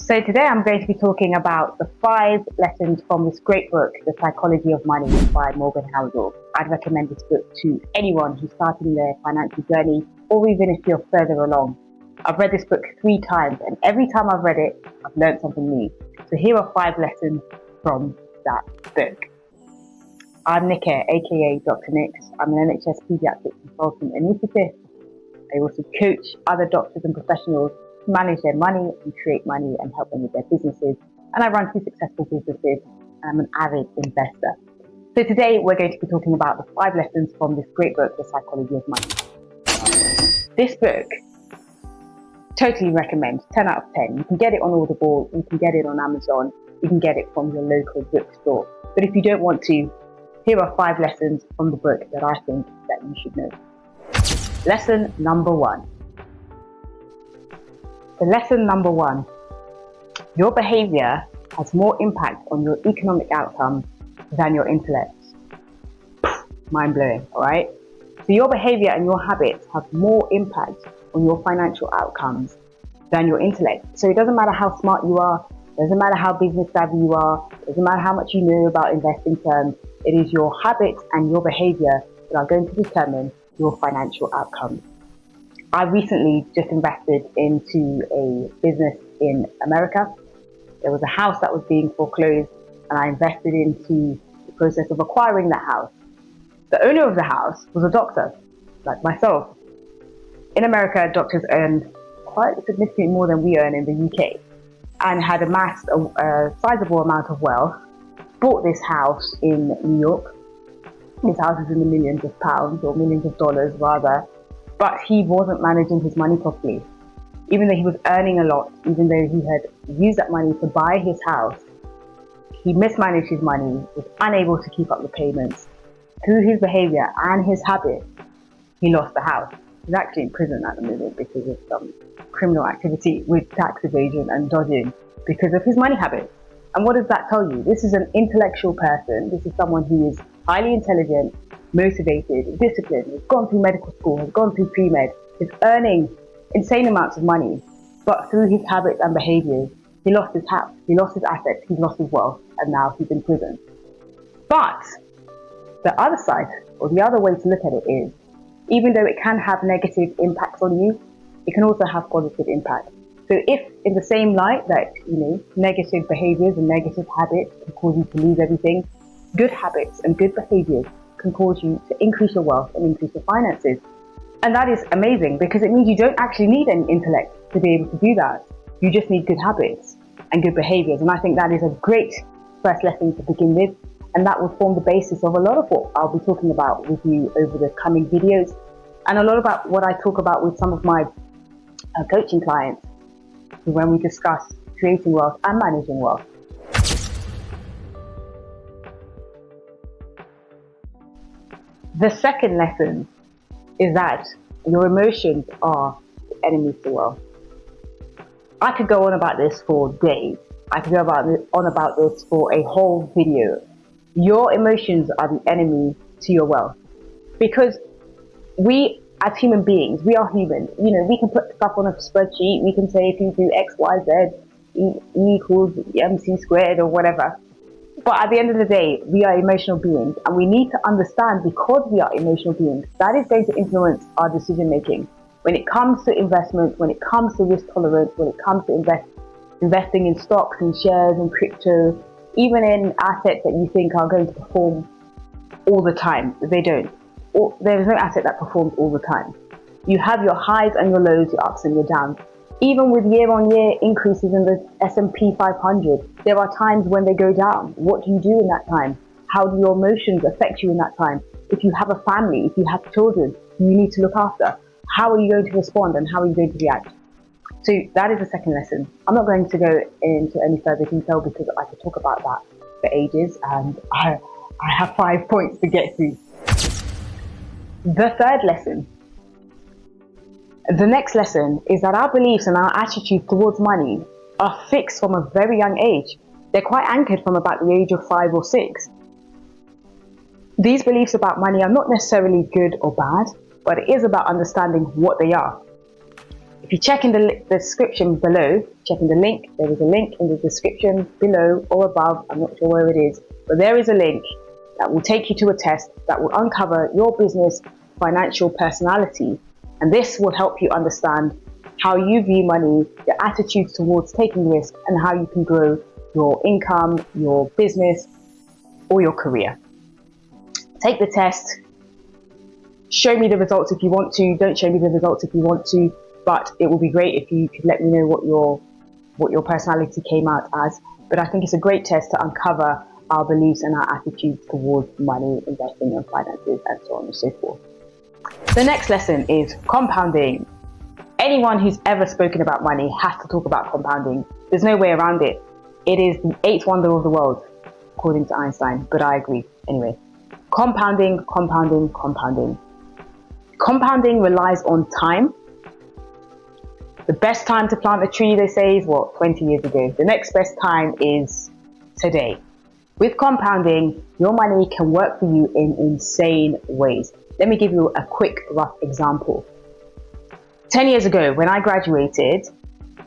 So today I'm going to be talking about the 5 lessons from this great book, The Psychology of Money by Housel. I'd recommend this book to anyone who's starting their financial journey, or even if you're further along. I've read this book 3 times, and every time I've read it, I've learned something new. So here are 5 lessons from that book. I'm Nike, aka Dr. Nix. I'm an NHS pediatric consultant anaesthetist. I also coach other doctors and professionals to manage their money and create money and help them with their businesses. And I run 2 successful businesses, and I'm an avid investor. So today we're going to be talking about the 5 lessons from this great book, The Psychology of Money. This book, totally recommend, 10 out of 10. You can get it on Audible, you can get it on Amazon, you can get it from your local bookstore. But if you don't want to, here are 5 lessons from the book that I think that you should know. Lesson number 1. So lesson number 1, your behavior has more impact on your economic outcome than your intellect. Mind blowing, all right? So your behavior and your habits have more impact on your financial outcomes than your intellect. So it doesn't matter how smart you are, it doesn't matter how business savvy you are, it doesn't matter how much you know about investing terms, it is your habits and your behavior that are going to determine your financial outcomes. I recently just invested into a business in America. There was a house that was being foreclosed, and I invested into the process of acquiring that house. The owner of the house was a doctor, like myself. In America, doctors earn quite significantly more than we earn in the UK, and had amassed a sizable amount of wealth, bought this house in New York. His house is in the millions of pounds, or millions of dollars rather, but he wasn't managing his money properly. Even though he was earning a lot, even though he had used that money to buy his house, he mismanaged his money, was unable to keep up the payments. Through his behavior and his habit, he lost the house. He's actually in prison at the moment because of some criminal activity with tax evasion and dodging because of his money habits. And what does that tell you? This is an intellectual person. This is someone who is highly intelligent, motivated, disciplined, has gone through medical school, has gone through pre-med, is earning insane amounts of money. But through his habits and behaviors, he lost his house, he lost his assets, he lost his wealth, and now he's in prison. But the other side, or the other way to look at it is, even though it can have negative impacts on you, it can also have positive impact. So if in the same light that, negative behaviors and negative habits can cause you to lose everything, good habits and good behaviors can cause you to increase your wealth and increase your finances. And that is amazing because it means you don't actually need any intellect to be able to do that. You just need good habits and good behaviors. And I think that is a great first lesson to begin with. And that will form the basis of a lot of what I'll be talking about with you over the coming videos, and a lot about what I talk about with some of my coaching clients when we discuss creating wealth and managing wealth. The second lesson is that your emotions are the enemy to wealth. I could go on about this for days. I could go on about this for a whole video. Your emotions are the enemy to your wealth. Because we, as human beings, we are human. We can put stuff on a spreadsheet. We can say if you do X, Y, Z, E equals MC squared or whatever. But at the end of the day, we are emotional beings, and we need to understand, because we are emotional beings, that is going to influence our decision making. When it comes to investment, when it comes to risk tolerance, when it comes to investing in stocks and shares and crypto, even in assets that you think are going to perform all the time, they don't. There is no asset that performs all the time. You have your highs and your lows, your ups and your downs. Even with year-on-year increases in the S&P 500, there are times when they go down. What do you do in that time? How do your emotions affect you in that time? If you have a family, if you have children you need to look after, how are you going to respond and how are you going to react? So that is the second lesson. I'm not going to go into any further detail because I could talk about that for ages, and I have 5 points to get through. The third lesson. The next lesson is that our beliefs and our attitude towards money are fixed from a very young age. They're quite anchored from about the age of 5 or 6. These beliefs about money are not necessarily good or bad, but it is about understanding what they are. If you check in the description below, check in the link, there is a link in the description below or above, I'm not sure where it is, but there is a link that will take you to a test that will uncover your business financial personality. And this will help you understand how you view money, your attitudes towards taking risk, and how you can grow your income, your business, or your career. Take the test. Show me the results if you want to. Don't show me the results if you want to, but it will be great if you could let me know what your personality came out as. But I think it's a great test to uncover our beliefs and our attitudes towards money, investing, and finances, and so on and so forth. The next lesson is compounding. Anyone who's ever spoken about money has to talk about compounding. There's no way around it. It is the eighth wonder of the world, according to Einstein, but I agree. Anyway, compounding, compounding, compounding. Compounding relies on time. The best time to plant a tree, they say, is 20 years ago. The next best time is today. With compounding, your money can work for you in insane ways. Let me give you a quick, rough example. 10 years ago, when I graduated,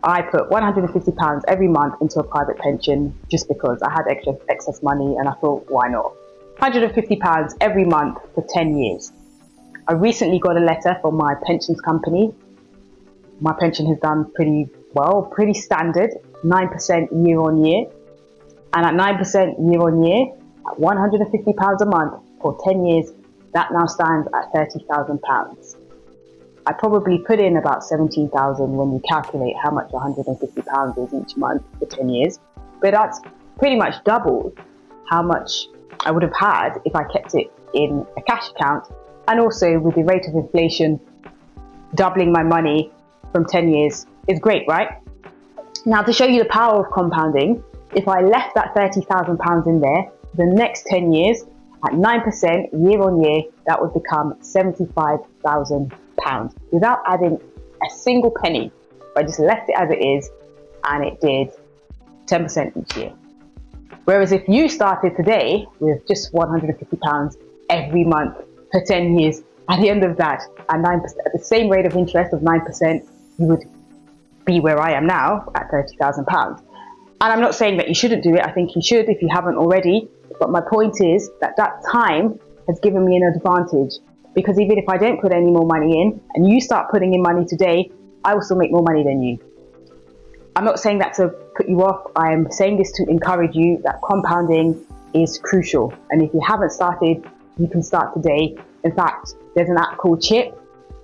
I put £150 every month into a private pension just because I had excess money and I thought, why not? £150 every month for 10 years. I recently got a letter from my pensions company. My pension has done pretty well, pretty standard, 9% year on year. And at 9% year on year, at £150 a month for 10 years, that now stands at £30,000. I probably put in about 17,000 when you calculate how much £150 is each month for 10 years. But that's pretty much double how much I would have had if I kept it in a cash account. And also with the rate of inflation, doubling my money from 10 years is great, right? Now, to show you the power of compounding, if I left that £30,000 in there, the next 10 years, at 9% year on year, that would become £75,000 without adding a single penny. I just left it as it is, and it did 10% each year. Whereas if you started today with just £150 every month for 10 years, at the end of that, at 9%, at the same rate of interest of 9%, you would be where I am now at £30,000. And I'm not saying that you shouldn't do it. I think you should if you haven't already. But my point is that that time has given me an advantage, because even if I don't put any more money in and you start putting in money today, I will still make more money than you. I'm not saying that to put you off. I am saying this to encourage you that compounding is crucial. And if you haven't started, you can start today. In fact, there's an app called Chip.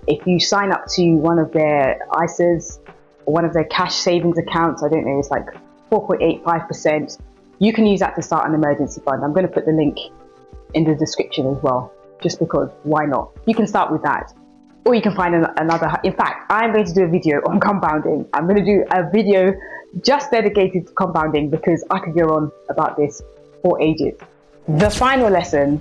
If you sign up to one of their ISAs or one of their cash savings accounts, I don't know, it's like 4.85%. You can use that to start an emergency fund. I'm going to put the link in the description as well, just because, why not? You can start with that. Or you can find another. In fact, I'm going to do a video on compounding. I'm going to do a video just dedicated to compounding because I could go on about this for ages. The final lesson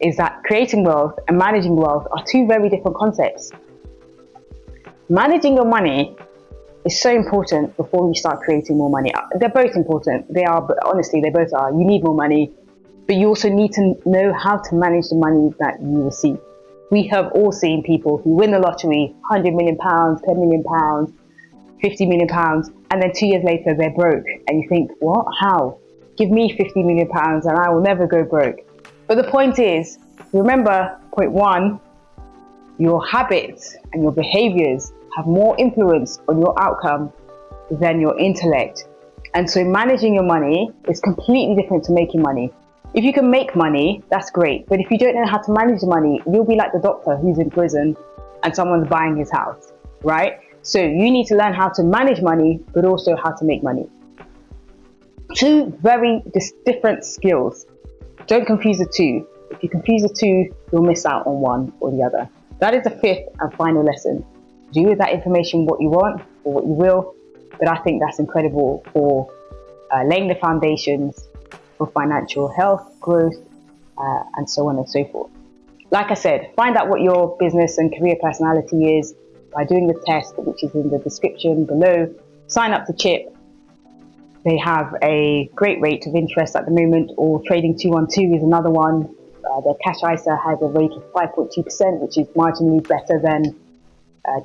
is that creating wealth and managing wealth are two very different concepts. Managing your money is so important before you start creating more money. They're both important. They are, but honestly, they both are. You need more money, but you also need to know how to manage the money that you receive. We have all seen people who win the lottery, £100 million, £10 million, £50 million, and then 2 years later they're broke. And you think, what? How? Give me £50 million and I will never go broke. But the point is, remember, point one, your habits and your behaviors have more influence on your outcome than your intellect. And so managing your money is completely different to making money. If you can make money, that's great. But if you don't know how to manage the money, you'll be like the doctor who's in prison and someone's buying his house, right? So you need to learn how to manage money, but also how to make money. Two very different skills. Don't confuse the two. If you confuse the two, you'll miss out on one or the other. That is the fifth and final lesson. Do with that information what you want or what you will, but I think that's incredible for laying the foundations for financial health, growth, and so on and so forth. Like I said, find out what your business and career personality is by doing the test, which is in the description below. Sign up to Chip. They have a great rate of interest at the moment, or Trading 212 is another one. Their cash ISA has a rate of 5.2%, which is marginally better than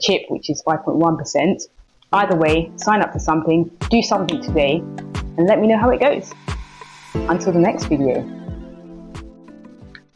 chip, which is 5.1%. Either way, sign up for something, do something today, and let me know how it goes. Until the next video.